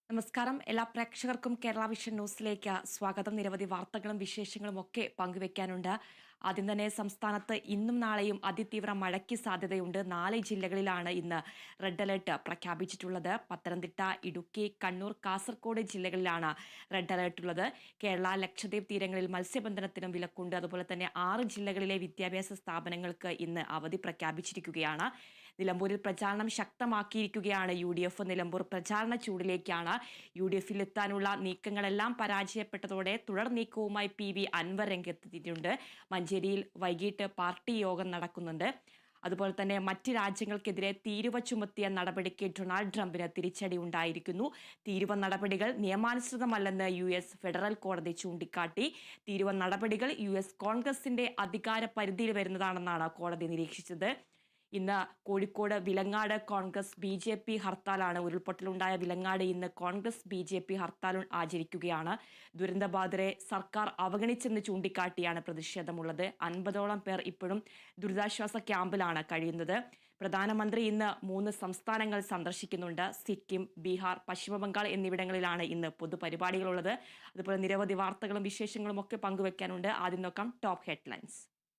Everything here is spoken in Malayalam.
നമസ്കാരം. എല്ലാ പ്രേക്ഷകർക്കും കേരള വിഷൻ ന്യൂസിലേക്ക് സ്വാഗതം. നിരവധി വാർത്തകളും വിശേഷങ്ങളും ഒക്കെ പങ്കുവെക്കാനുണ്ട്. ആദ്യം തന്നെ സംസ്ഥാനത്ത് ഇന്നും നാളെയും അതിതീവ്ര മഴയ്ക്ക് സാധ്യതയുണ്ട്. 4 ജില്ലകളിലാണ് ഇന്ന് റെഡ് അലർട്ട് പ്രഖ്യാപിച്ചിട്ടുള്ളത്. പത്തനംതിട്ട, ഇടുക്കി, കണ്ണൂർ, കാസർഗോഡ് ജില്ലകളിലാണ് റെഡ് അലർട്ട് ഉള്ളത്. കേരള, ലക്ഷദ്വീപ് തീരങ്ങളിൽ മത്സ്യബന്ധനത്തിനും വിലക്കുണ്ട്. അതുപോലെ തന്നെ 6 ജില്ലകളിലെ വിദ്യാഭ്യാസ സ്ഥാപനങ്ങൾക്ക് ഇന്ന് അവധി പ്രഖ്യാപിച്ചിരിക്കുകയാണ്. നിലമ്പൂരിൽ പ്രചാരണം ശക്തമാക്കിയിരിക്കുകയാണ് UDF. നിലമ്പൂർ പ്രചാരണ ചൂടിലേക്കാണ്. UDFിൽ എത്താനുള്ള നീക്കങ്ങളെല്ലാം പരാജയപ്പെട്ടതോടെ തുടർ നീക്കവുമായി PV അൻവർ രംഗത്തെത്തിയിട്ടുണ്ട്. മഞ്ചേരിയിൽ വൈകിട്ട് പാർട്ടി യോഗം നടക്കുന്നുണ്ട്. അതുപോലെ തന്നെ മറ്റ് രാജ്യങ്ങൾക്കെതിരെ തീരുവ ചുമത്തിയ നടപടിക്ക് ഡൊണാൾഡ് ട്രംപിന് തിരിച്ചടി ഉണ്ടായിരിക്കുന്നു. തീരുവ നടപടികൾ നിയമാനുസൃതമല്ലെന്ന് US ഫെഡറൽ കോടതി ചൂണ്ടിക്കാട്ടി. തീരുവ നടപടികൾ US കോൺഗ്രസിന്റെ അധികാര പരിധിയിൽ വരുന്നതാണെന്നാണ് കോടതി നിരീക്ഷിച്ചത്. ഇന്ന് കോഴിക്കോട് വിലങ്ങാട് കോൺഗ്രസ് BJP ഹർത്താലാണ്. ഉരുൾപൊട്ടലുണ്ടായ വിലങ്ങാട് ഇന്ന് കോൺഗ്രസ് BJP ഹർത്താൽ ആചരിക്കുകയാണ്. ദുരന്തബാധിതരെ സർക്കാർ അവഗണിച്ചെന്ന് ചൂണ്ടിക്കാട്ടിയാണ് പ്രതിഷേധമുള്ളത്. 50ഓളം പേർ ഇപ്പോഴും ദുരിതാശ്വാസ ക്യാമ്പിലാണ് കഴിയുന്നത്. പ്രധാനമന്ത്രി ഇന്ന് 3 സംസ്ഥാനങ്ങൾ സന്ദർശിക്കുന്നുണ്ട്. സിക്കിം, ബീഹാർ, പശ്ചിമബംഗാൾ എന്നിവിടങ്ങളിലാണ് ഇന്ന് പൊതുപരിപാടികളുള്ളത്. അതുപോലെ നിരവധി വാർത്തകളും വിശേഷങ്ങളും ഒക്കെ പങ്കുവെക്കാനുണ്ട്. ആദ്യം നോക്കാം ടോപ്പ് ഹെഡ്ലൈൻസ്.